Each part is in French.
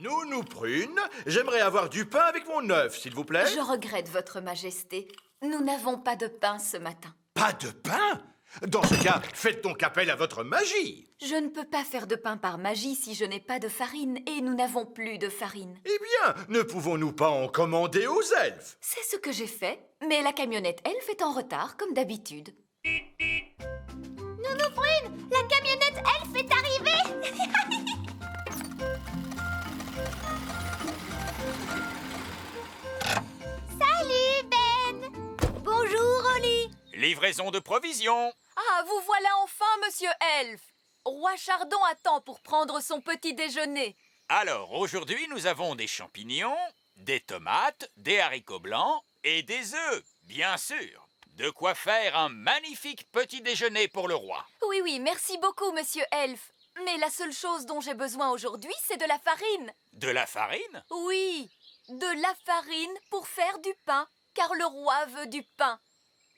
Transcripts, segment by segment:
Nounou Prune, j'aimerais avoir du pain avec mon œuf, s'il vous plaît. Je regrette, Votre Majesté. Nous n'avons pas de pain ce matin. Pas de pain? Dans ce cas, faites donc appel à votre magie. Je ne peux pas faire de pain par magie si je n'ai pas de farine, et nous n'avons plus de farine. Eh bien, ne pouvons-nous pas en commander aux elfes? C'est ce que j'ai fait, mais la camionnette elfe est en retard, comme d'habitude. Nounou Prune, la camionnette elfe est arrivée. Salut, Ben. Bonjour, Oli. Livraison de provisions. Ah, vous voilà enfin, monsieur Elfe. Roi Chardon attend pour prendre son petit déjeuner. Alors, aujourd'hui, nous avons des champignons, des tomates, des haricots blancs et des œufs, bien sûr. De quoi faire un magnifique petit déjeuner pour le roi. Oui, merci beaucoup, monsieur Elfe. Mais la seule chose dont j'ai besoin aujourd'hui, c'est de la farine. De la farine? Oui, de la farine pour faire du pain, car le roi veut du pain.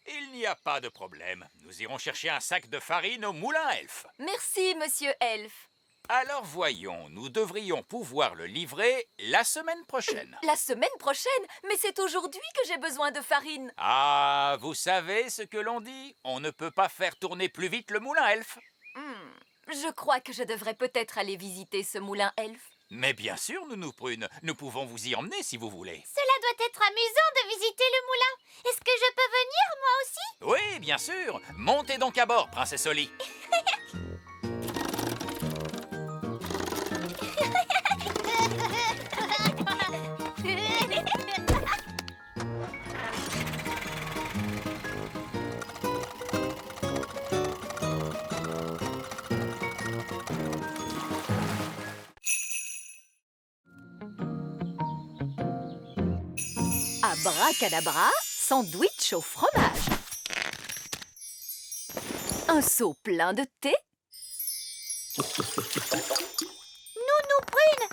Il n'y a pas de problème. Nous irons chercher un sac de farine au moulin elfe. Merci, monsieur Elfe. Alors voyons, nous devrions pouvoir le livrer la semaine prochaine. La semaine prochaine? Mais c'est aujourd'hui que j'ai besoin de farine. Ah, vous savez ce que l'on dit? On ne peut pas faire tourner plus vite le moulin elfe. Je crois que je devrais peut-être aller visiter ce moulin elfe. Mais bien sûr, Nounou Prune, nous pouvons vous y emmener si vous voulez. Cela doit être amusant de visiter le moulin. Est-ce que je peux venir, moi aussi? Oui, bien sûr. Montez donc à bord, princesse Oli. Abracadabra, sandwich au fromage. Un seau plein de thé. Nounou Prune,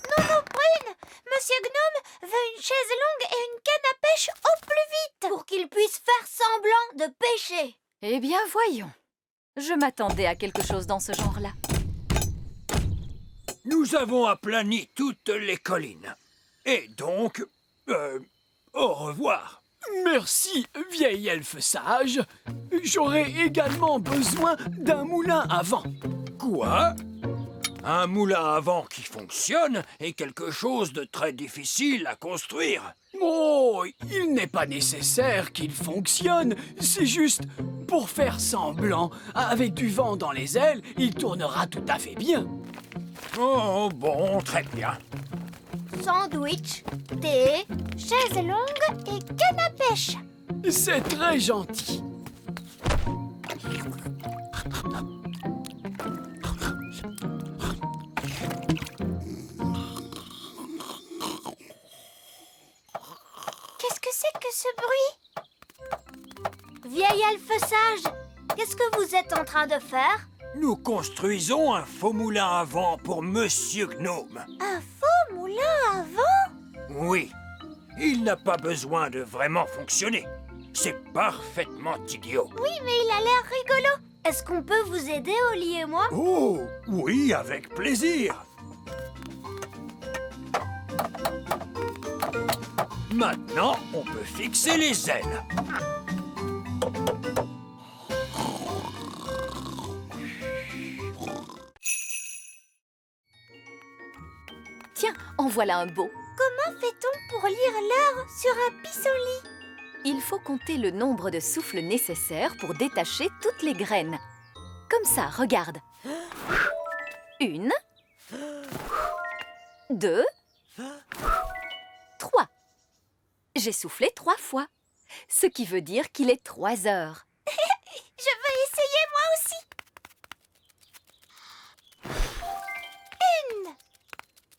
Monsieur Gnome veut une chaise longue et une canne à pêche au plus vite pour qu'il puisse faire semblant de pêcher. Eh bien, voyons. Je m'attendais à quelque chose dans ce genre-là. Nous avons aplani toutes les collines. Et donc, au revoir. Merci, vieil elfe sage. J'aurais également besoin d'un moulin à vent. Quoi? Un moulin à vent qui fonctionne est quelque chose de très difficile à construire. Oh, il n'est pas nécessaire qu'il fonctionne. C'est juste pour faire semblant. Avec du vent dans les ailes, il tournera tout à fait bien. Oh, bon, très bien. Sandwich, thé, chaise longue et canne à pêche. C'est très gentil. Qu'est-ce que c'est que ce bruit? Vieil elfe sage, qu'est-ce que vous êtes en train de faire? Nous construisons un faux moulin à vent pour Monsieur Gnome. Un faux moulin à vent? Oui, il n'a pas besoin de vraiment fonctionner. C'est parfaitement idiot. Oui, mais il a l'air rigolo. Est-ce qu'on peut vous aider, Oli et moi? Oh, oui, avec plaisir. Maintenant, on peut fixer les ailes. Tiens, en voilà un beau. Comment fait-on pour lire l'heure sur un pissenlit? Il faut compter le nombre de souffles nécessaires pour détacher toutes les graines. Comme ça, regarde. 1, 2, 3. J'ai soufflé 3 fois, ce qui veut dire qu'il est 3 heures. Je veux essayer moi aussi.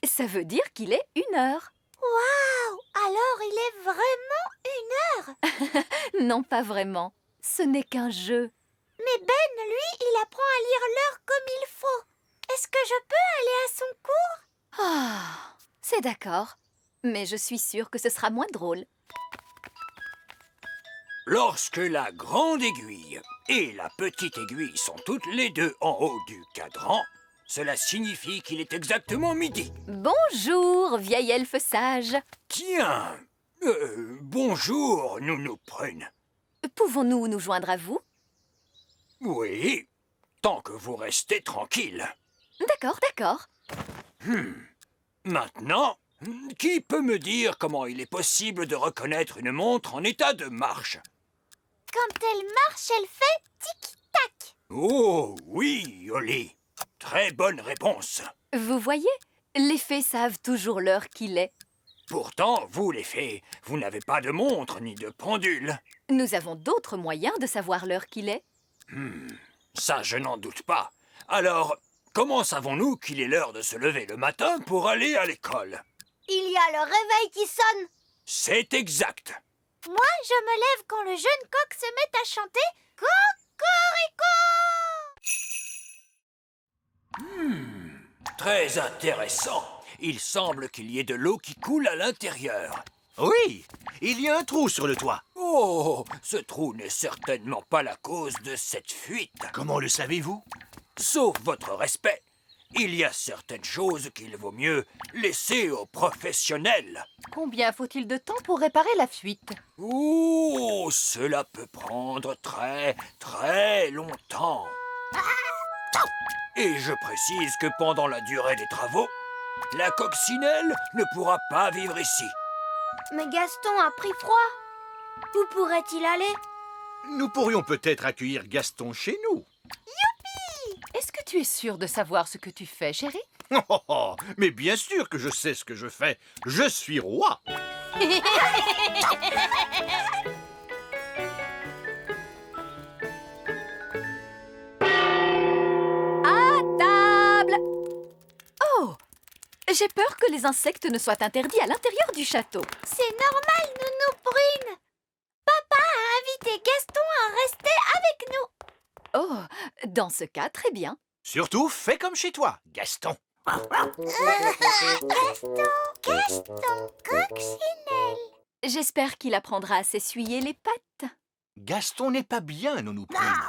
Ça veut dire qu'il est 1 heure. Waouh! Alors il est vraiment 1 heure. Non, pas vraiment. Ce n'est qu'un jeu. Mais Ben, lui, il apprend à lire l'heure comme il faut. Est-ce que je peux aller à son cours? Ah, c'est d'accord. Mais je suis sûre que ce sera moins drôle. Lorsque la grande aiguille et la petite aiguille sont toutes les deux en haut du cadran, Cela signifie qu'il est exactement midi. Bonjour, vieil elfe sage. Tiens, bonjour, Nounou Prune. Pouvons-nous nous joindre à vous? Oui, tant que vous restez tranquille. D'accord, d'accord. Maintenant, qui peut me dire comment il est possible de reconnaître une montre en état de marche? Quand elle marche, elle fait tic-tac. Oh, oui, Oli. Très bonne réponse. Vous voyez, les fées savent toujours l'heure qu'il est. Pourtant, vous, les fées, vous n'avez pas de montre ni de pendule. Nous avons d'autres moyens de savoir l'heure qu'il est. Ça, je n'en doute pas. Alors, comment savons-nous qu'il est l'heure de se lever le matin pour aller à l'école? Il y a le réveil qui sonne. C'est exact. Moi, je me lève quand le jeune coq se met à chanter Cocorico. Très intéressant. Il semble qu'il y ait de l'eau qui coule à l'intérieur. Oui, il y a un trou sur le toit. Oh, ce trou n'est certainement pas la cause de cette fuite. Comment le savez-vous? Sauf votre respect, il y a certaines choses qu'il vaut mieux laisser aux professionnels. Combien faut-il de temps pour réparer la fuite? Oh, cela peut prendre très longtemps. Et je précise que pendant la durée des travaux, la coccinelle ne pourra pas vivre ici. Mais Gaston a pris froid. Où pourrait-il aller? Nous pourrions peut-être accueillir Gaston chez nous. Est-ce que tu es sûr de savoir ce que tu fais, chérie? Oh, mais bien sûr que je sais ce que je fais. Je suis roi. Table! Oh! J'ai peur que les insectes ne soient interdits à l'intérieur du château. C'est normal, Nounou Prune. Papa a invité Gaston à rester avec nous. Oh, dans ce cas, très bien. Surtout, fais comme chez toi, Gaston. Gaston, coccinelle. J'espère qu'il apprendra à s'essuyer les pattes. Gaston n'est pas bien, Nounou Prune.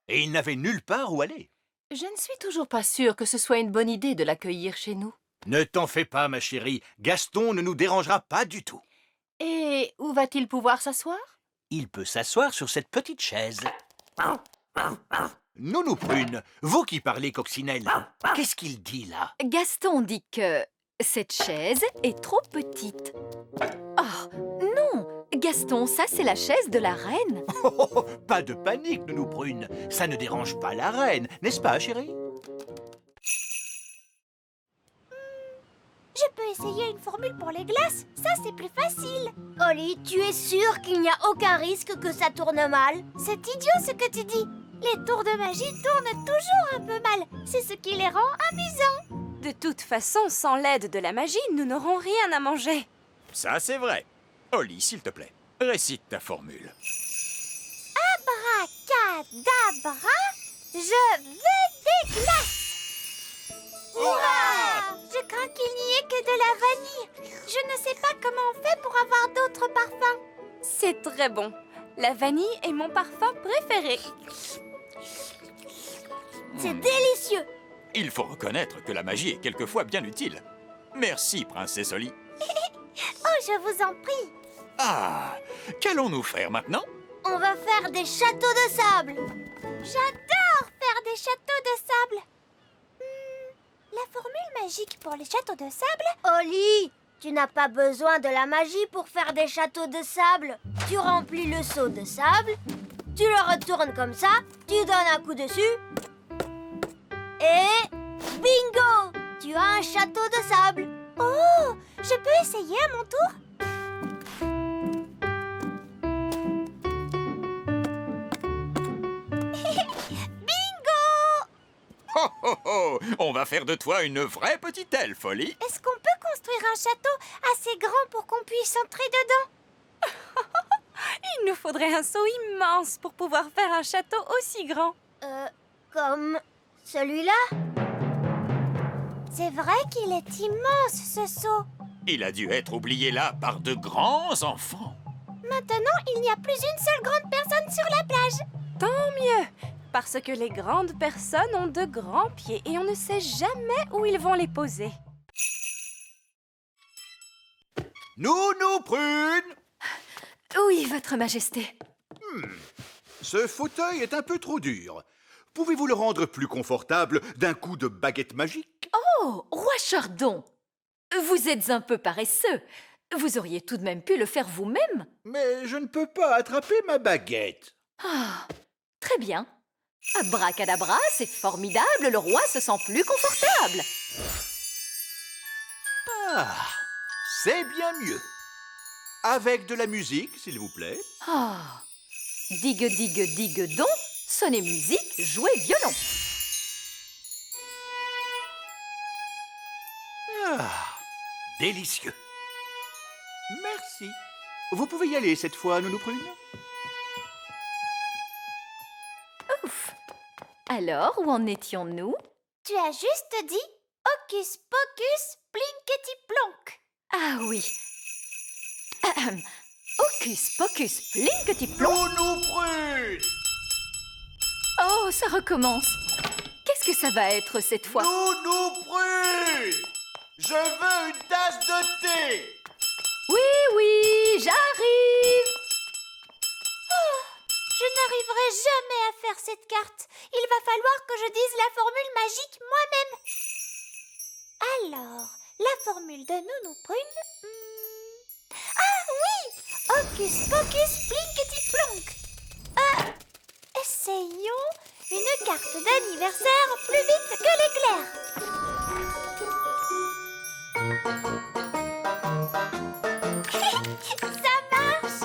Et il n'avait nulle part où aller. Je ne suis toujours pas sûre que ce soit une bonne idée de l'accueillir chez nous. Ne t'en fais pas, ma chérie. Gaston ne nous dérangera pas du tout. Et où va-t-il pouvoir s'asseoir? Il peut s'asseoir sur cette petite chaise. Nounou Prune, vous qui parlez coccinelle, qu'est-ce qu'il dit là? Gaston dit que cette chaise est trop petite. Oh, non! Gaston, ça c'est la chaise de la reine. Oh, pas de panique, Nounou Prune. Ça ne dérange pas la reine, n'est-ce pas, chérie? Je peux essayer une formule pour les glaces. Ça, c'est plus facile. Oli, tu es sûre qu'il n'y a aucun risque que ça tourne mal? C'est idiot ce que tu dis. Les tours de magie tournent toujours un peu mal. C'est ce qui les rend amusants. De toute façon, sans l'aide de la magie, nous n'aurons rien à manger. Ça, c'est vrai. Oli, s'il te plaît, récite ta formule. Abracadabra, je veux des glaces. Hurrah! Je crains qu'il n'y ait que de la vanille. Je ne sais pas comment on fait pour avoir d'autres parfums. C'est très bon. La vanille est mon parfum préféré. C'est délicieux. Il faut reconnaître que la magie est quelquefois bien utile. Merci, princesse Oli. Oh, je vous en prie. Ah, qu'allons-nous faire maintenant? On va faire des châteaux de sable. J'adore faire des châteaux de sable. La formule magique pour les châteaux de sable? Oli, tu n'as pas besoin de la magie pour faire des châteaux de sable. Tu remplis le seau de sable, tu le retournes comme ça, tu donnes un coup dessus et bingo! Tu as un château de sable. Oh, je peux essayer à mon tour? Oh, oh, oh! On va faire de toi une vraie petite elfe, Oli. Est-ce qu'on peut construire un château assez grand pour qu'on puisse entrer dedans? Il nous faudrait un seau immense pour pouvoir faire un château aussi grand. Comme celui-là? C'est vrai qu'il est immense, ce seau. Il a dû être oublié là par de grands enfants. Maintenant, il n'y a plus une seule grande personne sur la plage. Tant mieux. Parce que les grandes personnes ont de grands pieds et on ne sait jamais où ils vont les poser. Nounou Prune! Oui, Votre Majesté. Ce fauteuil est un peu trop dur. Pouvez-vous le rendre plus confortable d'un coup de baguette magique? Oh, Roi Chardon! Vous êtes un peu paresseux. Vous auriez tout de même pu le faire vous-même. Mais je ne peux pas attraper ma baguette. Ah, très bien. Abracadabra, c'est formidable, le roi se sent plus confortable. Ah, c'est bien mieux. Avec de la musique, s'il vous plaît. Ah, digue, digue, digue donc, sonnez musique, jouez violon. Ah, délicieux. Merci. Vous pouvez y aller cette fois, Nounou Prune? Ouf. Alors, où en étions-nous? Tu as juste dit Hocus Pocus Plinkety Plonk. Ah oui. Ahem. Hocus pocus plinkety plonk. Nounou Prune! Oh, ça recommence. Qu'est-ce que ça va être cette fois? Nounou Prune! Je veux une tasse de thé! Oui, oui, j'arrive. Je n'arriverai jamais à faire cette carte. Il va falloir que je dise la formule magique moi-même. Alors, la formule de Nounou Prune... Ah oui! Hocus Pocus Plinkety Plonk. Essayons une carte d'anniversaire plus vite que l'éclair. Ça marche!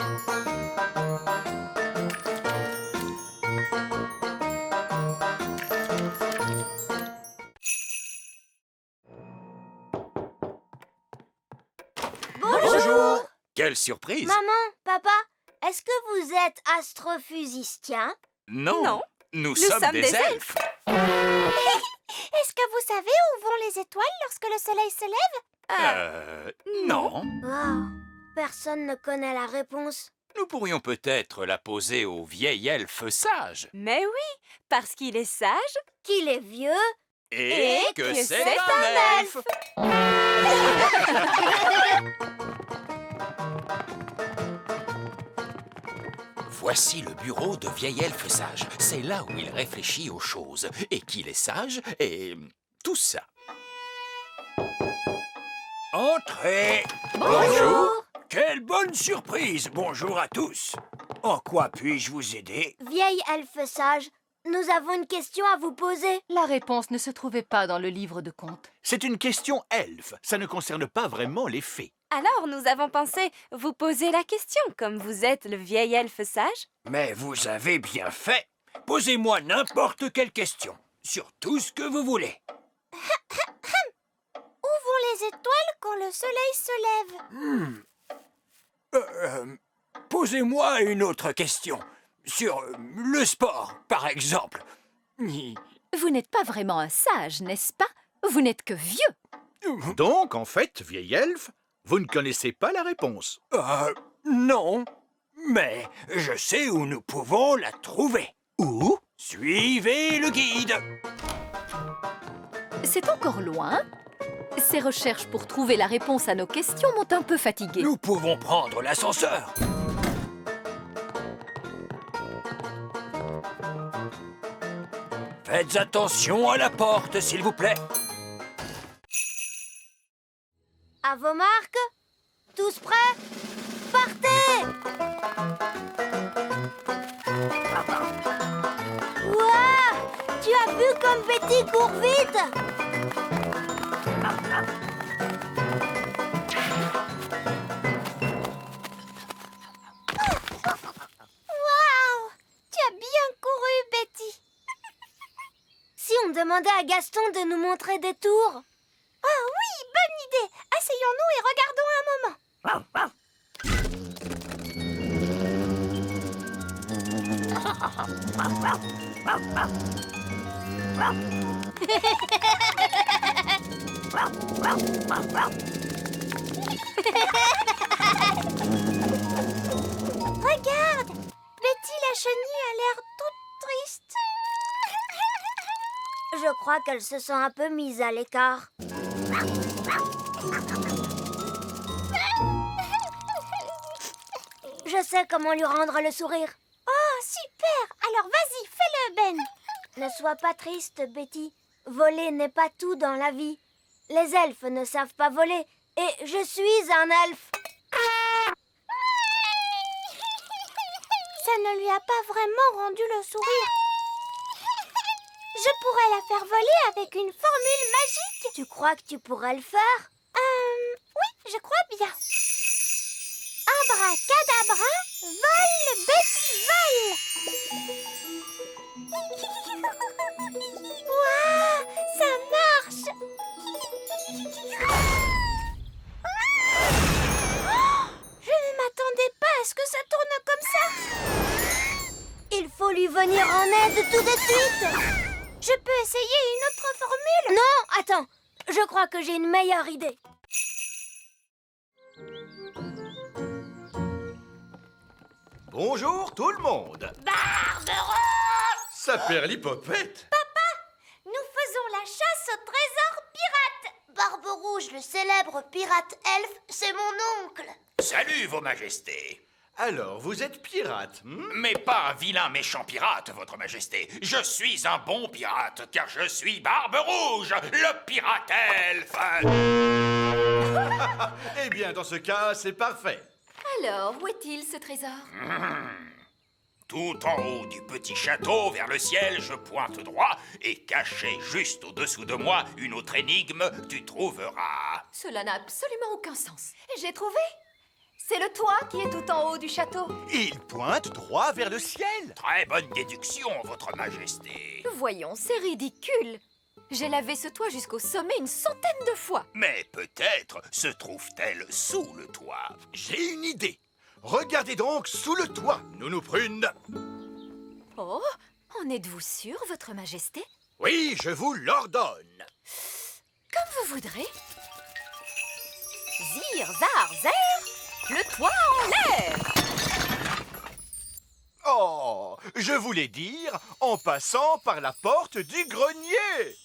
Bonjour! Quelle surprise! Maman, papa, est-ce que vous êtes astrophysicien? Non, Non, nous sommes des elfes. Est-ce que vous savez où vont les étoiles lorsque le soleil se lève? Non. Oh, personne ne connaît la réponse. Nous pourrions peut-être la poser au vieil elfe sage. Mais oui, parce qu'il est sage. Qu'il est vieux? Et, Et que que c'est c'est un un elfe. Voici le bureau de vieil elfe sage. C'est là où il réfléchit aux choses. Et qu'il est sage et tout ça. Entrez! Bonjour. Quelle bonne surprise! Bonjour à tous! En quoi puis-je vous aider? Vieille elfe sage, nous avons une question à vous poser. La réponse ne se trouvait pas dans le livre de contes. C'est une question elfe. Ça ne concerne pas vraiment les fées. Alors nous avons pensé vous poser la question, comme vous êtes le vieil elfe sage. Mais vous avez bien fait! Posez-moi n'importe quelle question, sur tout ce que vous voulez. Où vont les étoiles quand le soleil se lève? Posez-moi une autre question, sur le sport, par exemple. Vous n'êtes pas vraiment un sage, n'est-ce pas? Vous n'êtes que vieux. Donc, en fait, vieil elfe, vous ne connaissez pas la réponse. Non, mais je sais où nous pouvons la trouver. Où? Suivez le guide. C'est encore loin. Ces recherches pour trouver la réponse à nos questions m'ont un peu fatiguée. Nous pouvons prendre l'ascenseur. Faites attention à la porte, s'il vous plaît. À vos marques? Tous prêts? Partez! Ouah! Tu as vu comme Betty court vite? Waouh! Tu as bien couru, Betty. Si on demandait à Gaston de nous montrer des tours? Oh oui, bonne idée! Asseyons-nous et regardons un moment. Regarde! Betty la chenille a l'air toute triste. Je crois qu'elle se sent un peu mise à l'écart. Je sais comment lui rendre le sourire. Oh, super! Alors vas-y, fais-le, Ben! Ne sois pas triste, Betty. Voler n'est pas tout dans la vie. Les elfes ne savent pas voler, et je suis un elfe. Ça ne lui a pas vraiment rendu le sourire. Je pourrais la faire voler avec une formule magique. Tu crois que tu pourrais le faire? Oui, je crois bien. Abracadabra, vole, Betty, vole! Waouh, ça marche! Oh, je ne m'attendais pas à ce que ça tourne comme ça. Il faut lui venir en aide tout de suite. Je peux essayer une autre formule? Non, attends. Je crois que j'ai une meilleure idée. Bonjour tout le monde. Barberouge! Saperlipopette. Nous faisons la chasse au trésor pirate! Barberouge, le célèbre pirate elfe, c'est mon oncle. Salut, vos majestés. Alors, vous êtes pirate, Mais pas un vilain méchant pirate, votre majesté. Je suis un bon pirate, car je suis Barberouge, le pirate elfe. Eh bien, dans ce cas, c'est parfait. Alors, où est-il, ce trésor? Tout en haut du petit château, vers le ciel, je pointe droit, et caché juste au-dessous de moi, une autre énigme, tu trouveras. Cela n'a absolument aucun sens. J'ai trouvé. C'est le toit qui est tout en haut du château. Il pointe droit vers le ciel. Très bonne déduction, votre majesté. Voyons, c'est ridicule. J'ai lavé ce toit jusqu'au sommet une centaine de fois. Mais peut-être se trouve-t-elle sous le toit. J'ai une idée. Regardez donc sous le toit, Nounou Prune. Oh, en êtes-vous sûr, votre majesté? Oui, je vous l'ordonne. Comme vous voudrez. Zir, zar, zer, le toit en l'air. Oh, je voulais dire en passant par la porte du grenier.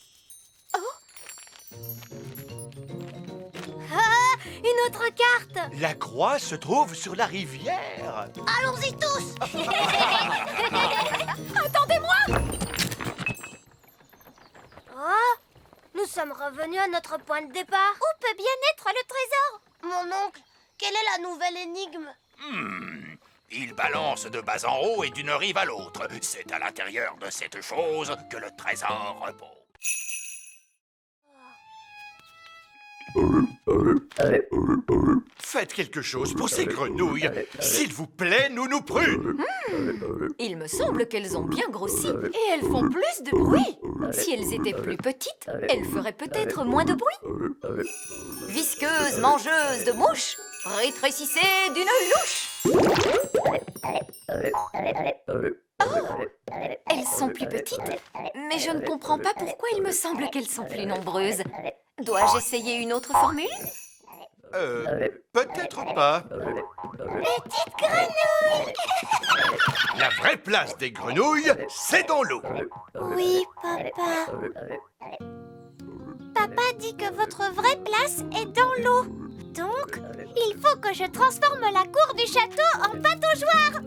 Ah, une autre carte. La croix se trouve sur la rivière. Allons-y tous. Attendez-moi! Oh, nous sommes revenus à notre point de départ. Où peut bien être le trésor? Mon oncle, quelle est la nouvelle énigme? Il balance de bas en haut et d'une rive à l'autre. C'est à l'intérieur de cette chose que le trésor repose. Faites quelque chose pour ces grenouilles. S'il vous plaît, Nounou Prune. Il me semble qu'elles ont bien grossi et elles font plus de bruit. Si elles étaient plus petites, elles feraient peut-être moins de bruit. Visqueuse, mangeuse de mouches, rétrécissez d'une louche. Elles sont plus petites, mais je ne comprends pas pourquoi il me semble qu'elles sont plus nombreuses. Dois-je essayer une autre formule? Peut-être pas. Petite grenouille! La vraie place des grenouilles, c'est dans l'eau. Oui, papa. Papa dit que votre vraie place est dans l'eau. Donc, il faut que je transforme la cour du château en pataugeoire.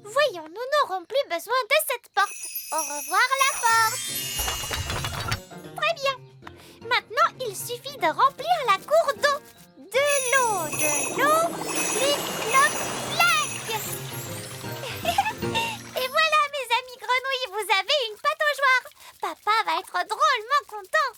Voyons, nous n'aurons plus besoin de cette porte. Au revoir la porte. Très bien. Maintenant, il suffit de remplir la cour d'eau. De l'eau, clic, cloc, plac. Et voilà, mes amis grenouilles, vous avez une pataugeoire. Papa va être drôlement content.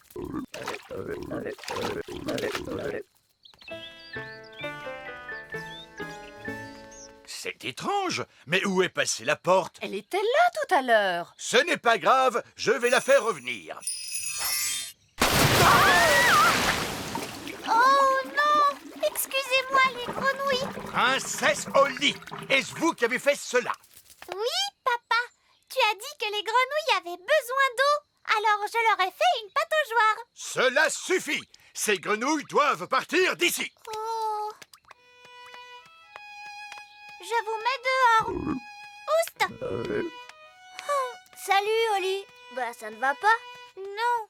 C'est étrange, mais où est passée la porte? Elle était là tout à l'heure. Ce n'est pas grave, je vais la faire revenir. Oh non! Excusez-moi les grenouilles. Princesse Holly, est-ce vous qui avez fait cela? Oui, papa. Tu as dit que les grenouilles avaient besoin d'eau. Alors je leur ai fait une pataugeoire. Cela suffit. Ces grenouilles doivent partir d'ici. Oh. Je vous mets dehors. Oust! Oh, Salut, Oli. Bah, ça ne va pas? Non.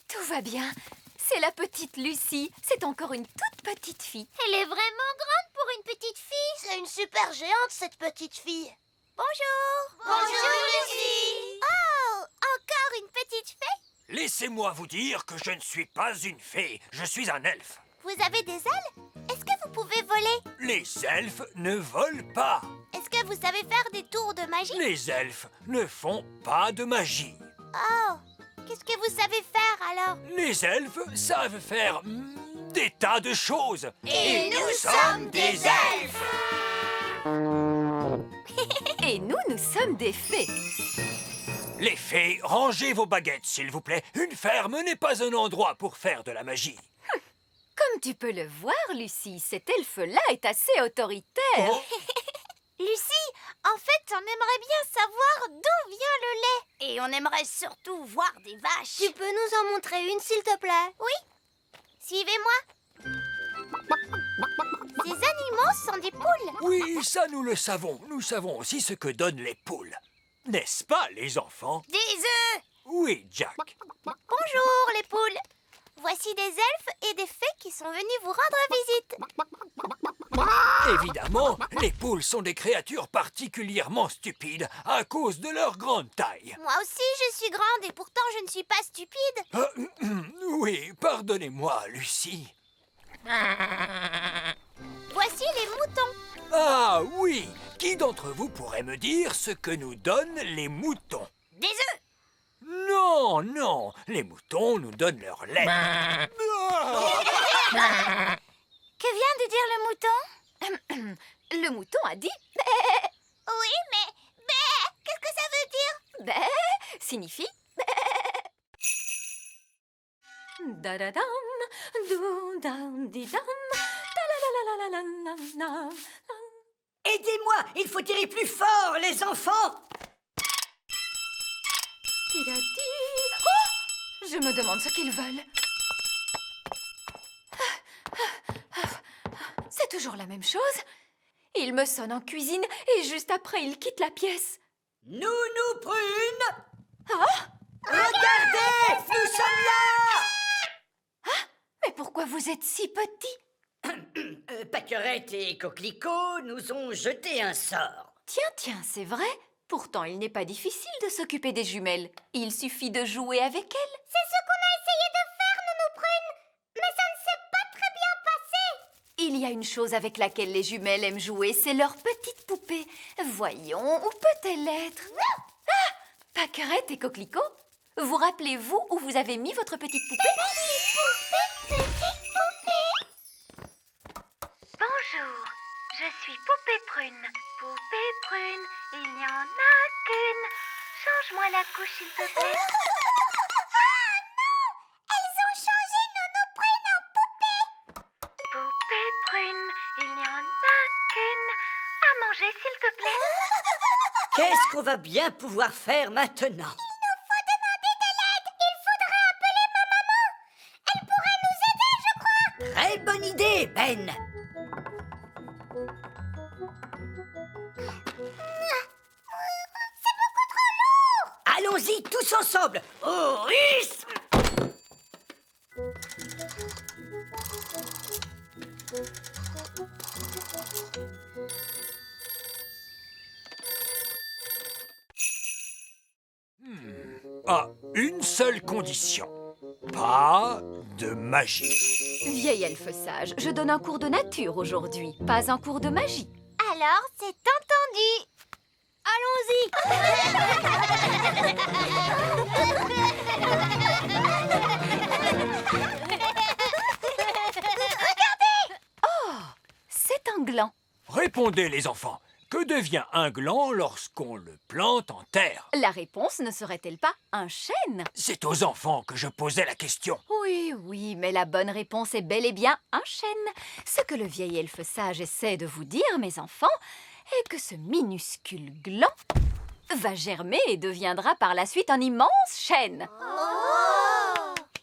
Tout va bien. C'est la petite Lucie. C'est encore une toute petite fille. Elle est vraiment grande pour une petite fille. C'est une super géante, cette petite fille. Bonjour. Bonjour, Lucie. Oh, encore une petite fée? Laissez-moi vous dire que je ne suis pas une fée, je suis un elfe. Vous avez des ailes? Est-ce que vous pouvez voler? Les elfes ne volent pas. Est-ce que vous savez faire des tours de magie? Les elfes ne font pas de magie. Oh, qu'est-ce que vous savez faire alors? Les elfes savent faire des tas de choses. Et nous sommes des elfes! Et nous sommes des fées. Les fées, rangez vos baguettes, s'il vous plaît. Une ferme n'est pas un endroit pour faire de la magie. Comme tu peux le voir, Lucie, cet elfe-là est assez autoritaire. Oh. Lucie, en fait, on aimerait bien savoir d'où vient le lait. Et on aimerait surtout voir des vaches. Tu peux nous en montrer une, s'il te plaît? Oui. Suivez-moi. Ces animaux sont des poules. Oui, ça nous le savons. Nous savons aussi ce que donnent les poules. N'est-ce pas, les enfants? Des œufs. Oui, Jack. Bonjour, les poules. Voici des elfes et des fées qui sont venus vous rendre visite. Évidemment, les poules sont des créatures particulièrement stupides à cause de leur grande taille. Moi aussi, je suis grande et pourtant je ne suis pas stupide. Oui, pardonnez-moi, Lucie. Voici les moutons. Ah oui, qui d'entre vous pourrait me dire ce que nous donnent les moutons? Des œufs. Non, non, les moutons nous donnent leur lait. Ah. Que vient de dire le mouton? Le mouton a dit Oui, mais... qu'est-ce que ça veut dire? bé signifie bé. Da-da-dam, dou-dam-di-dam, ta-la-la-la-la-la-la-la. Aidez-moi, il faut tirer plus fort, les enfants. Ti-da-di. Oh! Je me demande ce qu'ils veulent. C'est toujours la même chose. Il me sonne en cuisine et juste après, il quitte la pièce. Nounou Prune. Ah! Regardez, nous sommes là. Mais pourquoi vous êtes si petit? Pâquerette et Coquelicot nous ont jeté un sort. Tiens, c'est vrai. Pourtant, il n'est pas difficile de s'occuper des jumelles. Il suffit de jouer avec elles. C'est ce qu'on a essayé de faire, Nounou Prune. Mais ça ne s'est pas très bien passé. Il y a une chose avec laquelle les jumelles aiment jouer, c'est leur petite poupée. Voyons, où peut-elle être? Ah! Pâquerette et Coquelicot, vous rappelez-vous où vous avez mis votre petite poupée? Bonjour, je suis Poupée Prune. Poupée Prune, il n'y en a qu'une. Change-moi la couche, s'il te plaît. Ah non! Elles ont changé Nounou Prune en poupée. Poupée Prune, il n'y en a qu'une. À manger, s'il te plaît. Qu'est-ce qu'on va bien pouvoir faire maintenant? Il nous faut demander de l'aide. Il faudrait appeler ma maman. Elle pourrait nous aider, je crois. Très bonne idée, Ben. C'est beaucoup trop lourd. Allons-y tous ensemble. Au risque. À une seule condition. Pas de magie. Vieil elfe sage, je donne un cours de nature aujourd'hui, pas un cours de magie. Alors, c'est entendu. Allons-y. C'est un gland. Répondez, les enfants. Que devient un gland lorsqu'on le plante en terre? La réponse ne serait-elle pas un chêne? C'est aux enfants que je posais la question. Oui, mais la bonne réponse est bel et bien un chêne. Ce que le vieil elfe sage essaie de vous dire, mes enfants, est que ce minuscule gland va germer et deviendra par la suite un immense chêne.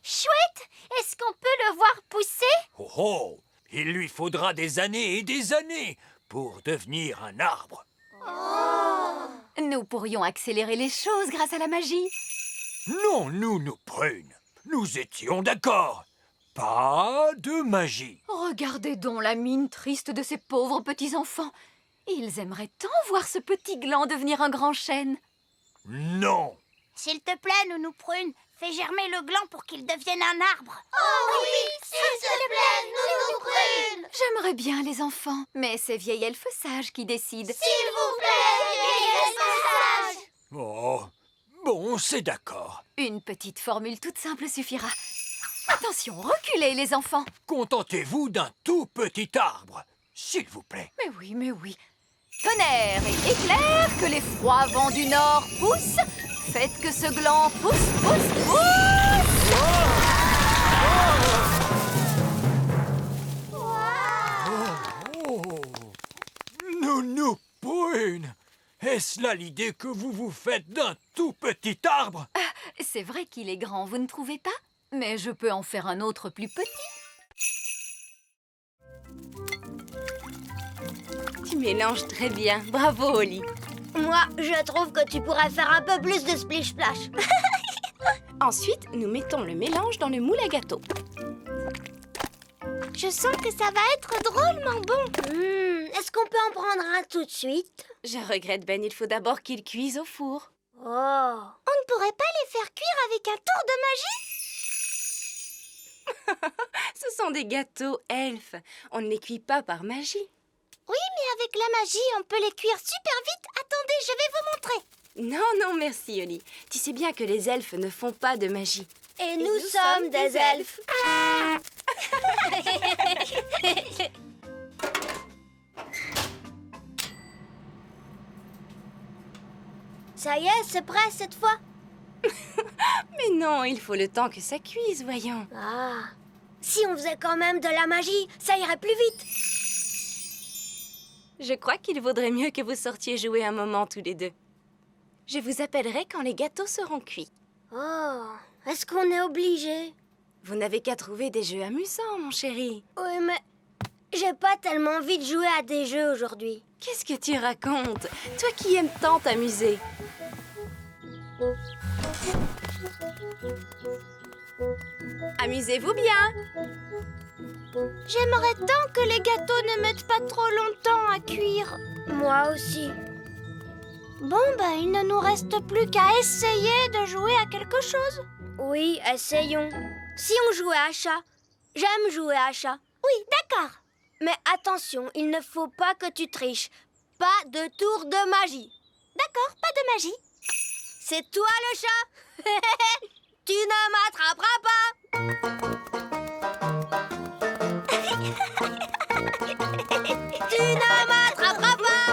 Chouette, est-ce qu'on peut le voir pousser? Oh oh! Il lui faudra des années et des années pour devenir un arbre. Nous pourrions accélérer les choses grâce à la magie. Non, nous, Prune. Nous étions d'accord. Pas de magie. Regardez donc la mine triste de ces pauvres petits-enfants. Ils aimeraient tant voir ce petit gland devenir un grand chêne. Non. S'il te plaît, Nounou Prune, fais germer le gland pour qu'il devienne un arbre. Oh oui, s'il te plaît, Nounou Prune. J'aimerais bien les enfants, mais c'est vieil elfe sage qui décide. S'il vous plaît, vieille sage. Oh, bon, c'est d'accord. Une petite formule toute simple suffira. Attention, reculez les enfants. Contentez-vous d'un tout petit arbre, s'il vous plaît. Mais oui. Tonnerre et éclair, que les froids vents du nord poussent. Faites que ce gland pousse. Nounou Prune, est-ce là l'idée que vous vous faites d'un tout petit arbre? C'est vrai qu'il est grand, vous ne trouvez pas? Mais je peux en faire un autre plus petit. Tu mélanges très bien. Bravo, Oli. Moi, je trouve que tu pourrais faire un peu plus de splish-splash. Ensuite, nous mettons le mélange dans le moule à gâteau. Je sens que ça va être drôlement bon. Est-ce qu'on peut en prendre un tout de suite? Je regrette, Ben, il faut d'abord qu'il cuise au four. Oh. On ne pourrait pas les faire cuire avec un tour de magie? Ce sont des gâteaux elfes. On ne les cuit pas par magie. Oui, mais avec la magie, on peut les cuire super vite. Attendez, je vais vous montrer. Non, merci, Oli. Tu sais bien que les elfes ne font pas de magie. Et nous sommes des elfes. Ça y est, c'est prêt cette fois? Mais non, il faut le temps que ça cuise, voyons. Ah, si on faisait quand même de la magie, ça irait plus vite. Je crois qu'il vaudrait mieux que vous sortiez jouer un moment tous les deux. Je vous appellerai quand les gâteaux seront cuits. Oh, est-ce qu'on est obligé? Vous n'avez qu'à trouver des jeux amusants, mon chéri. Oui, mais j'ai pas tellement envie de jouer à des jeux aujourd'hui. Qu'est-ce que tu racontes? Toi qui aimes tant t'amuser. Amusez-vous bien. J'aimerais tant que les gâteaux ne mettent pas trop longtemps à cuire. Moi aussi. Bon, ben, il ne nous reste plus qu'à essayer de jouer à quelque chose. Oui, essayons. Si on jouait à chat. J'aime jouer à chat. Oui, d'accord. Mais attention, il ne faut pas que tu triches. Pas de tour de magie. D'accord, pas de magie. C'est toi le chat. Tu ne m'attraperas pas. Tu ne m'attraperas pas.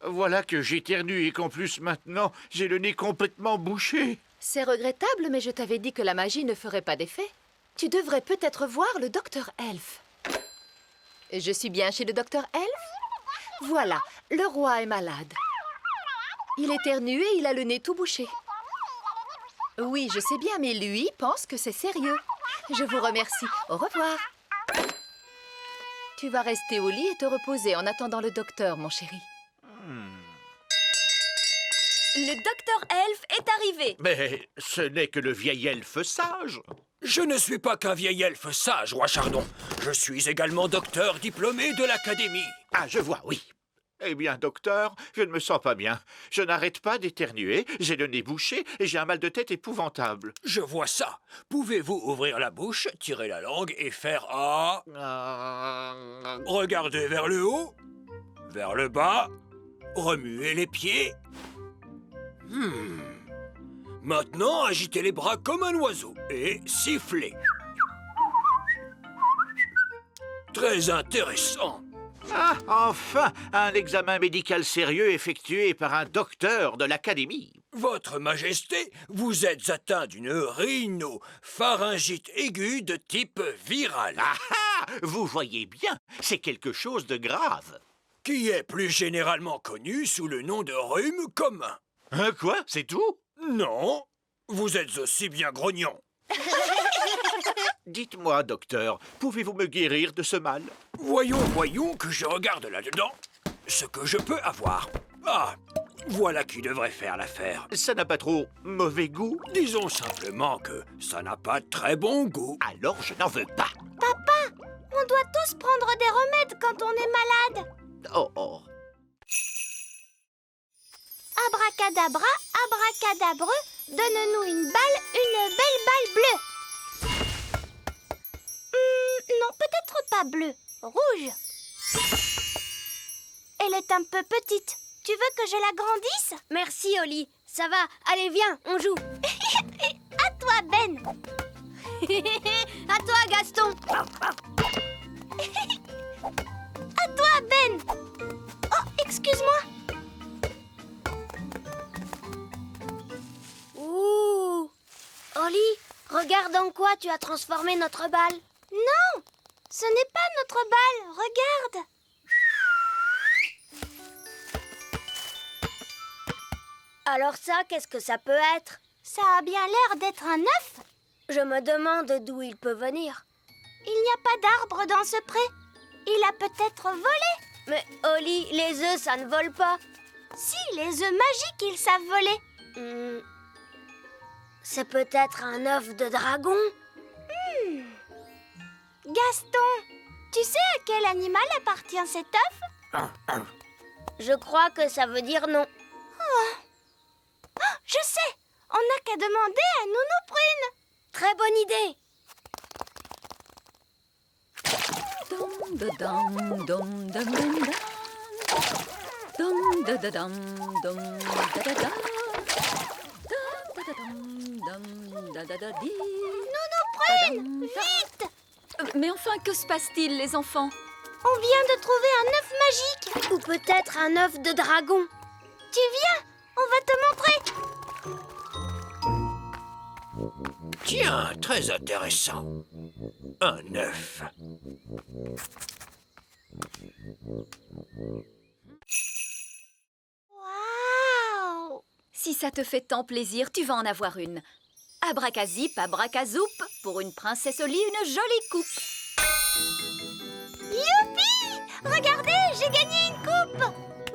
Voilà que j'éternue et qu'en plus maintenant, j'ai le nez complètement bouché. C'est regrettable, mais je t'avais dit que la magie ne ferait pas d'effet. Tu devrais peut-être voir le docteur Elf. Je suis bien chez le docteur Elf? Voilà, le roi est malade. Il éternue et il a le nez tout bouché. Oui, je sais bien, mais lui pense que c'est sérieux. Je vous remercie. Au revoir. Tu vas rester au lit et te reposer en attendant le docteur, mon chéri. Le docteur Elf est arrivé. Mais ce n'est que le vieil elfe sage. Je ne suis pas qu'un vieil elfe sage, roi Chardon. Je suis également docteur diplômé de l'Académie. Ah, je vois, oui. Eh bien, docteur, je ne me sens pas bien. Je n'arrête pas d'éternuer, j'ai le nez bouché et j'ai un mal de tête épouvantable. Je vois ça. Pouvez-vous ouvrir la bouche, tirer la langue et faire A? Regardez vers le haut, vers le bas, remuez les pieds. Maintenant, agitez les bras comme un oiseau et sifflez. Très intéressant. Ah, enfin, un examen médical sérieux effectué par un docteur de l'Académie. Votre Majesté, vous êtes atteint d'une rhinopharyngite aiguë de type viral. Ah ah, vous voyez bien, c'est quelque chose de grave. Qui est plus généralement connu sous le nom de rhume commun. Hein, quoi, c'est tout? Non, vous êtes aussi bien grognon. Dites-moi, docteur, pouvez-vous me guérir de ce mal? Voyons que je regarde là-dedans ce que je peux avoir. Ah, voilà qui devrait faire l'affaire. Ça n'a pas trop mauvais goût? Disons simplement que ça n'a pas très bon goût. Alors je n'en veux pas. Papa, on doit tous prendre des remèdes quand on est malade. Oh, oh. Abracadabra, abracadabreux, donne-nous une belle balle bleue. Non, peut-être pas bleue, rouge. Elle est un peu petite. Tu veux que je la grandisse? Merci, Oli. Ça va. Allez, viens, on joue. À toi, Ben. À toi, Gaston. À toi, Ben. Oh, excuse-moi. Ouh. Oli, regarde en quoi tu as transformé notre balle. Non, ce n'est pas notre balle. Regarde. Alors ça, qu'est-ce que ça peut être? Ça a bien l'air d'être un œuf. Je me demande d'où il peut venir. Il n'y a pas d'arbre dans ce pré. Il a peut-être volé. Mais Oli, les œufs, ça ne vole pas. Si, les œufs magiques, ils savent voler. C'est peut-être un œuf de dragon. Gaston, tu sais à quel animal appartient cet œuf? Je crois que ça veut dire non. Oh, je sais. On n'a qu'à demander à Nounou Prune. Très bonne idée. Nounou Prune, vite! Mais enfin, que se passe-t-il, les enfants? On vient de trouver un œuf magique. Ou peut-être un œuf de dragon. Tu viens, on va te montrer. Tiens, très intéressant. Un œuf. Waouh! Si ça te fait tant plaisir, tu vas en avoir une. Abracazip, abracazoup, pour une princesse Oli, une jolie coupe. Youpi! Regardez, j'ai gagné une coupe.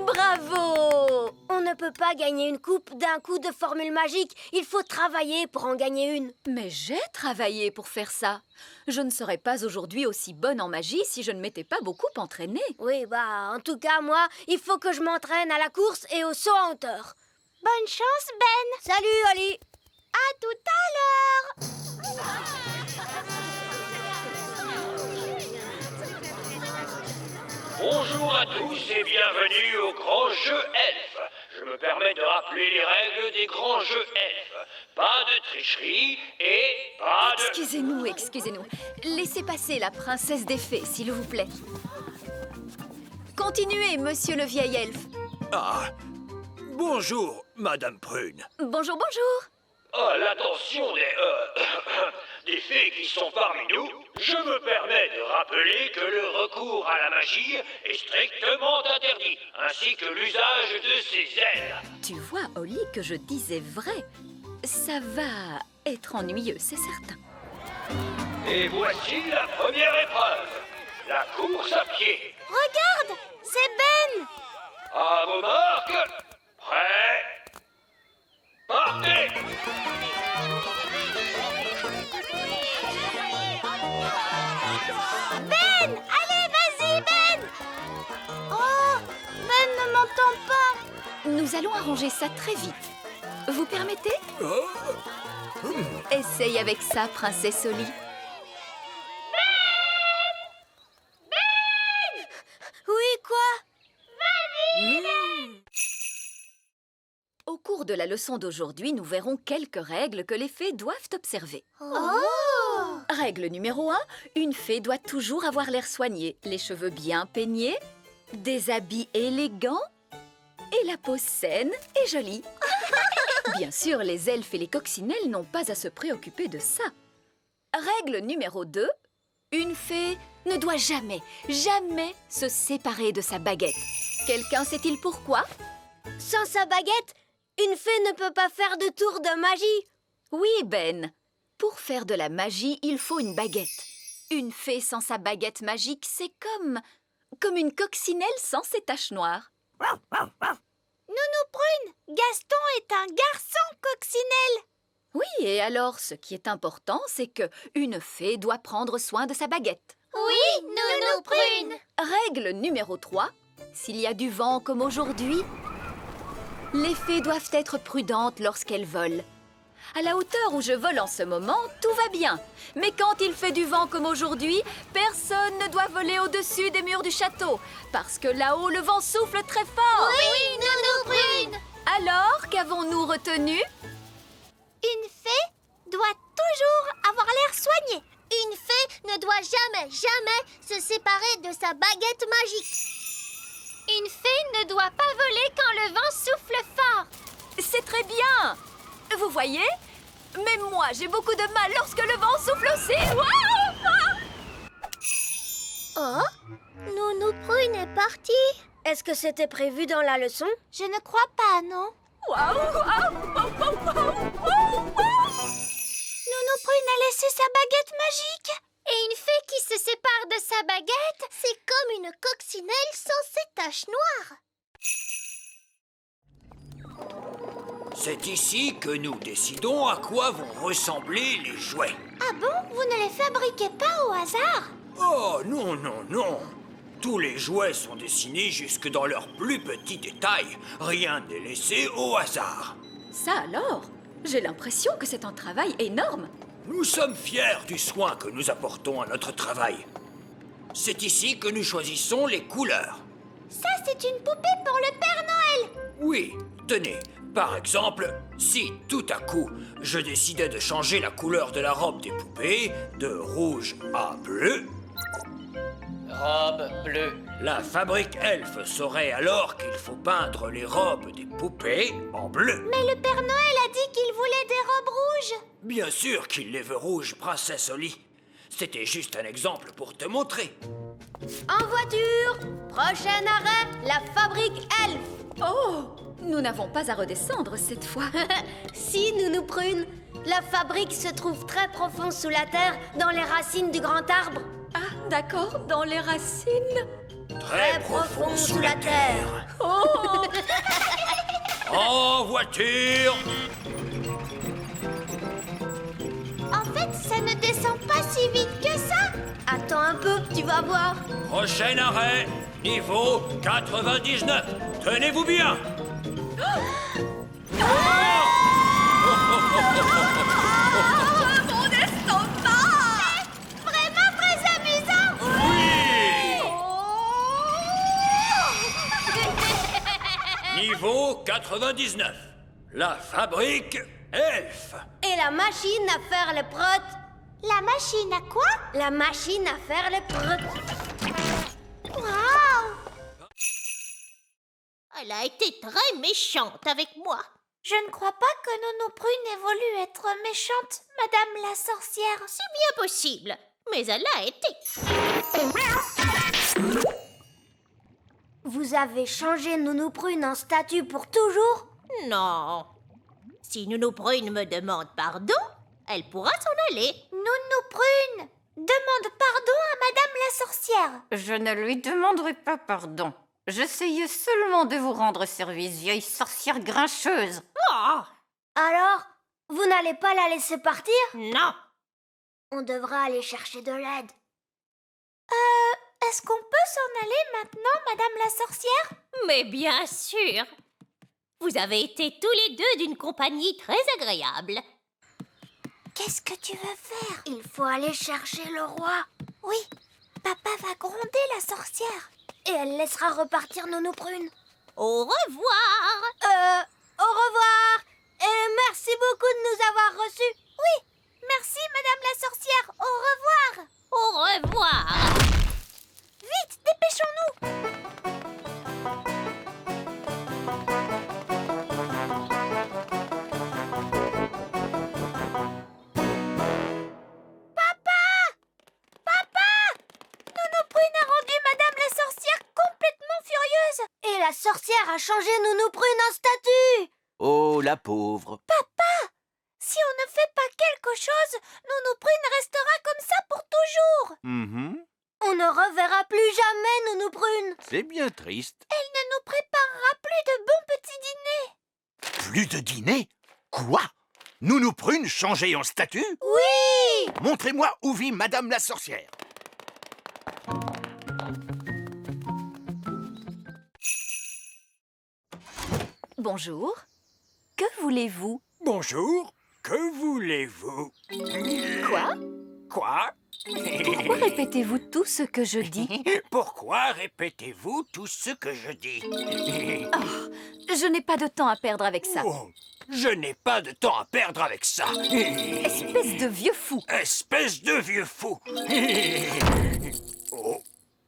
Bravo! On ne peut pas gagner une coupe d'un coup de formule magique. Il faut travailler pour en gagner une. Mais j'ai travaillé pour faire ça. Je ne serais pas aujourd'hui aussi bonne en magie si je ne m'étais pas beaucoup entraînée. Oui, en tout cas, moi, il faut que je m'entraîne à la course et au saut en hauteur. Bonne chance, Ben. Salut, Oli. À tout à l'heure. Bonjour à tous et bienvenue au grand jeu elfe. Je me permets de rappeler les règles des grands jeux elfes. Pas de tricherie et pas de... Excusez-nous. Laissez passer la princesse des fées, s'il vous plaît. Continuez, monsieur le vieil elfe. Ah, bonjour, Madame Prune. Bonjour. À l'attention des fées qui sont parmi nous, je me permets de rappeler que le recours à la magie est strictement interdit, ainsi que l'usage de ses ailes. Tu vois, Oli, que je disais vrai. Ça va être ennuyeux, c'est certain. Et voici la première épreuve, la course à pied. Regarde, c'est Ben. À vos marques, prêts, partez! Ben, allez, vas-y, Ben. Oh, Ben ne m'entend pas. Nous allons arranger ça très vite. Vous permettez? Essaye avec ça, princesse Oli. Oui, quoi? Au cours de la leçon d'aujourd'hui, nous verrons quelques règles que les fées doivent observer. Règle numéro 1, une fée doit toujours avoir l'air soigné, les cheveux bien peignés, des habits élégants et la peau saine et jolie. Bien sûr, les elfes et les coccinelles n'ont pas à se préoccuper de ça. Règle numéro 2, une fée ne doit jamais se séparer de sa baguette. Quelqu'un sait-il pourquoi? Sans sa baguette, une fée ne peut pas faire de tour de magie. Oui, Ben. Pour faire de la magie, il faut une baguette. Une fée sans sa baguette magique, c'est comme une coccinelle sans ses taches noires. Nounou Prune, Gaston est un garçon coccinelle. Oui, et alors, ce qui est important, c'est que une fée doit prendre soin de sa baguette. Oui, Nounou Prune. Règle numéro 3. S'il y a du vent comme aujourd'hui, les fées doivent être prudentes lorsqu'elles volent. À la hauteur où je vole en ce moment, tout va bien. Mais quand il fait du vent comme aujourd'hui, personne ne doit voler au-dessus des murs du château. Parce que là-haut, le vent souffle très fort. Oui, Nounou Prune. Alors, qu'avons-nous retenu? Une fée doit toujours avoir l'air soigné. Une fée ne doit jamais se séparer de sa baguette magique. Une fée ne doit pas voler quand le vent souffle fort. C'est très bien. Vous voyez? Même moi, j'ai beaucoup de mal lorsque le vent souffle aussi. Oh, Nounou Prune est partie. Est-ce que c'était prévu dans la leçon? Je ne crois pas, non. Nounou Prune a laissé sa baguette magique. Et une fée qui se sépare de sa baguette, c'est comme une coccinelle sans ses taches noires. C'est ici que nous décidons à quoi vont ressembler les jouets. Ah bon? Vous ne les fabriquez pas au hasard? Oh non, non, non. Tous les jouets sont dessinés jusque dans leurs plus petits détails. Rien n'est laissé au hasard. Ça alors? J'ai l'impression que c'est un travail énorme. Nous sommes fiers du soin que nous apportons à notre travail. C'est ici que nous choisissons les couleurs. Ça, c'est une poupée pour le Père Noël. Oui, tenez, par exemple, si tout à coup, je décidais de changer la couleur de la robe des poupées de rouge à bleu, Robe bleue. la fabrique Elf saurait alors qu'il faut peindre les robes des poupées en bleu. Mais le Père Noël a dit qu'il voulait des robes rouges. Bien sûr qu'il les veut rouges, princesse Holly. C'était juste un exemple pour te montrer. En voiture, prochain arrêt, la fabrique Elf. Oh, nous n'avons pas à redescendre cette fois. Si, Nounou Prune, la fabrique se trouve très profond sous la terre, dans les racines du grand arbre. Ah, d'accord, dans les racines. Très profond sous la terre. Oh! En voiture! En fait, ça ne descend pas si vite que ça. Attends un peu, tu vas voir. Prochain arrêt, niveau 99. Tenez-vous bien! Mon estomac! Vraiment très amusant. Oui! Niveau 99. La fabrique Elf. Et la machine à faire le prot. La machine à quoi? La machine à faire le prot. Waouh! Elle a été très méchante avec moi. Je ne crois pas que Nounou Prune ait voulu être méchante, Madame la sorcière. C'est bien possible, mais elle a été. Vous avez changé Nounou Prune en statue pour toujours? Non. Si Nounou Prune me demande pardon, elle pourra s'en aller. Nounou Prune, demande pardon à Madame la sorcière. Je ne lui demanderai pas pardon. J'essayais seulement de vous rendre service, vieille sorcière grincheuse. Oh! Alors, vous n'allez pas la laisser partir? Non. On devra aller chercher de l'aide. Est-ce qu'on peut s'en aller maintenant, Madame la sorcière? Mais bien sûr. Vous avez été tous les deux d'une compagnie très agréable. Qu'est-ce que tu veux faire? Il faut aller chercher le roi. Oui, papa va gronder la sorcière. Et elle laissera repartir Nounou Prune. Au revoir. Au revoir. Et merci beaucoup de nous avoir reçus. Oui, merci Madame la sorcière. Au revoir. Au revoir. Vite, dépêchons-nous. Et la sorcière a changé Nounou Prune en statue. Oh, la pauvre. Si on ne fait pas quelque quelque chose, Nounou Prune restera comme ça pour toujours. On ne reverra plus jamais Nounou Prune. C'est bien triste. Elle ne nous préparera plus de bons petits dîners. Plus de dîner? Quoi? Nounou Prune changée en statue? Oui! Montrez-moi où vit Madame la sorcière. Bonjour. Que voulez-vous? Bonjour, que voulez-vous? Quoi? Quoi? Pourquoi répétez-vous tout ce que je dis? Pourquoi répétez-vous tout ce que je dis? Je n'ai pas de temps à perdre avec ça. Oh, je n'ai pas de temps à perdre avec ça. Espèce de vieux fou. Espèce de vieux fou. Oh,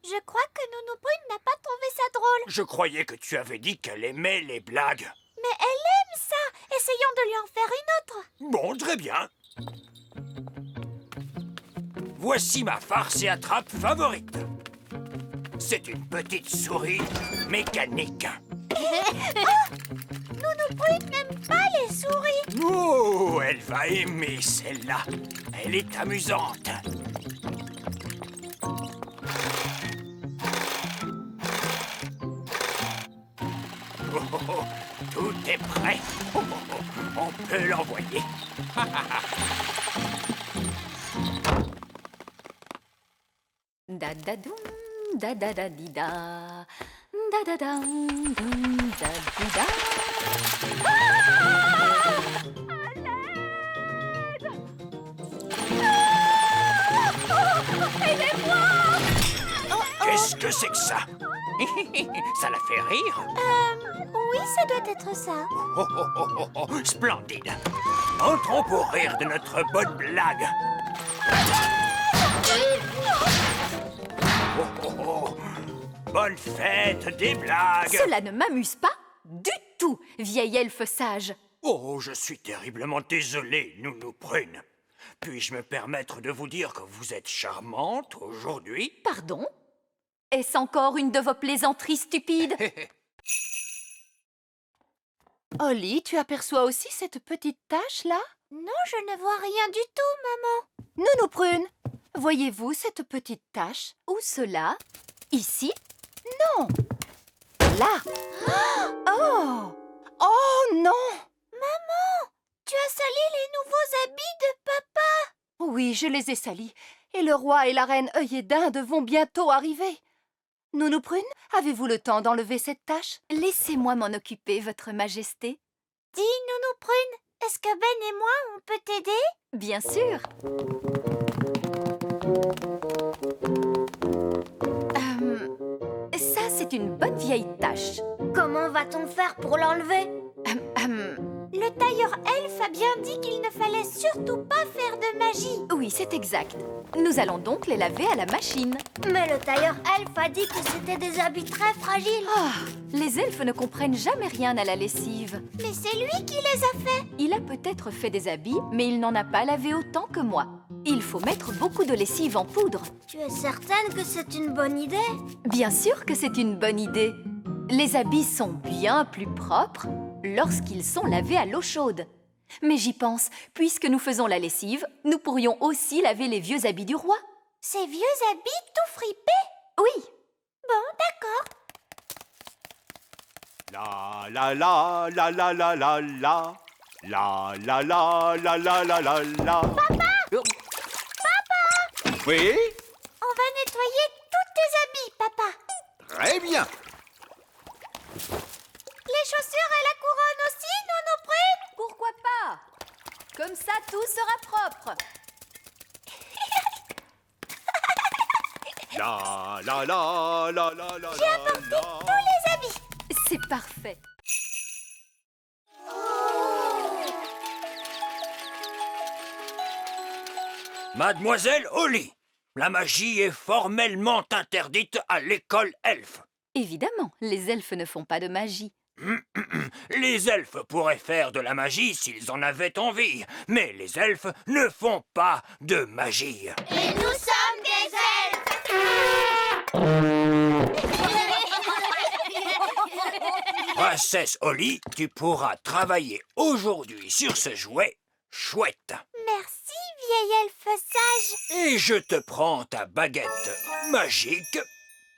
Je crois que Nounou Prune n'a pas trouvé ça drôle. je croyais que tu avais dit qu'elle aimait les blagues. Mais elle aime ça. Essayons de lui en faire une autre. Bon, très bien. Voici ma farce et attrape favorite. C'est une petite souris mécanique. Nounou Prune n'aime pas les souris. Oh, elle va aimer celle-là. Elle est amusante. Oh, oh, oh, tout est prêt. Oh, oh, oh, on peut l'envoyer. Da da doum, da da da di da. Da da dam, doum, da di da. Qu'est-ce que c'est que ça? Ça la fait rire? Oui, ça doit être ça. Oh, oh, oh, oh, oh, splendide. Entrons pour rire de notre bonne blague. Oh, oh, oh. Bonne fête des blagues. Cela ne m'amuse pas du tout, vieil elfe sage. Oh, je suis terriblement désolé, Nounou Prune. Puis-je me permettre de vous dire que vous êtes charmante aujourd'hui? Pardon? Est-ce encore une de vos plaisanteries stupides? Holly, tu aperçois aussi cette petite tache-là? Non, je ne vois rien du tout, maman. Nounou Prune, voyez-vous cette petite tache? Où cela? Ici? Non! Là! Oh! Oh non! Tu as sali les nouveaux habits de papa. Oui, je les ai salis. Et le roi et la reine œillet d'Inde vont bientôt arriver. Nounou Prune, avez-vous le temps d'enlever cette tache? Laissez-moi m'en occuper, votre majesté. Dis, Nounou Prune, est-ce que Ben et moi, on peut t'aider? Bien sûr. Ça, c'est une bonne vieille tache. Comment va-t-on faire pour l'enlever? Le tailleur elfe a bien dit qu'il ne fallait surtout pas faire de magie. Oui, c'est exact. Nous allons donc les laver à la machine. Mais le tailleur elfe a dit que c'était des habits très fragiles. Les elfes ne comprennent jamais rien à la lessive. Mais c'est lui qui les a faits. Il a peut-être fait des habits, mais il n'en a pas lavé autant que moi. Il faut mettre beaucoup de lessive en poudre. Tu es certaine que c'est une bonne idée? Bien sûr que c'est une bonne idée. Les habits sont bien plus propres lorsqu'ils sont lavés à l'eau chaude. Mais j'y pense, puisque nous faisons la lessive, nous pourrions aussi laver les vieux habits du roi. Ces vieux habits tout fripés? Oui. Bon, d'accord. La la la la la la la la. La la la la la la la la. Papa! Oui? On va nettoyer tous tes habits, papa. Très bien. Les chaussures et la couronne aussi, Nounou Prune? Pourquoi pas? Comme ça, tout sera propre. La la la la la la. J'ai apporté tous les habits. C'est parfait. Mademoiselle Holly, la magie est formellement interdite à l'école elfe. Évidemment, les elfes ne font pas de magie. Les elfes pourraient faire de la magie s'ils en avaient envie, mais les elfes ne font pas de magie. Et nous sommes des Princesse Holly, tu pourras travailler aujourd'hui sur ce jouet Chouette. Merci, vieil elfe sage. Et je te prends ta baguette magique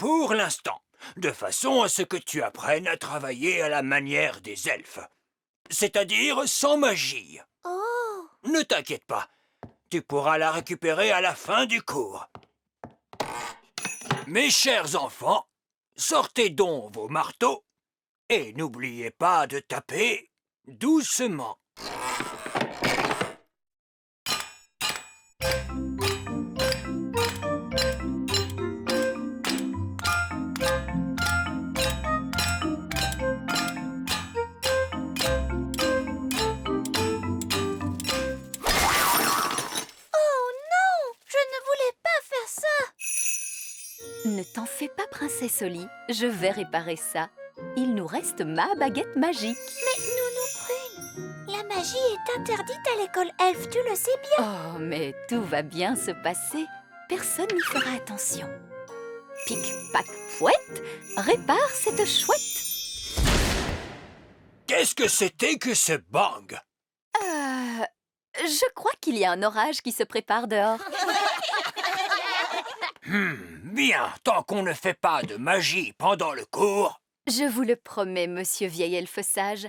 pour l'instant, de façon à ce que tu apprennes à travailler à la manière des elfes, c'est-à-dire sans magie. Oh. Ne t'inquiète pas, tu pourras la récupérer à la fin du cours. Mes chers enfants, sortez donc vos marteaux et n'oubliez pas de taper doucement. Ne t'en fais pas, princesse Oli. Je vais réparer ça. Il nous reste ma baguette magique. Mais Nounou Prune, la magie est interdite à l'école elfe, tu le sais bien. Oh, mais tout va bien se passer. Personne n'y fera attention. Pic, pac, fouette, répare cette chouette. Qu'est-ce que c'était que ce bang? Je crois qu'il y a un orage qui se prépare dehors. Bien, tant qu'on ne fait pas de magie pendant le cours. Je vous le promets, monsieur vieil elfe sage,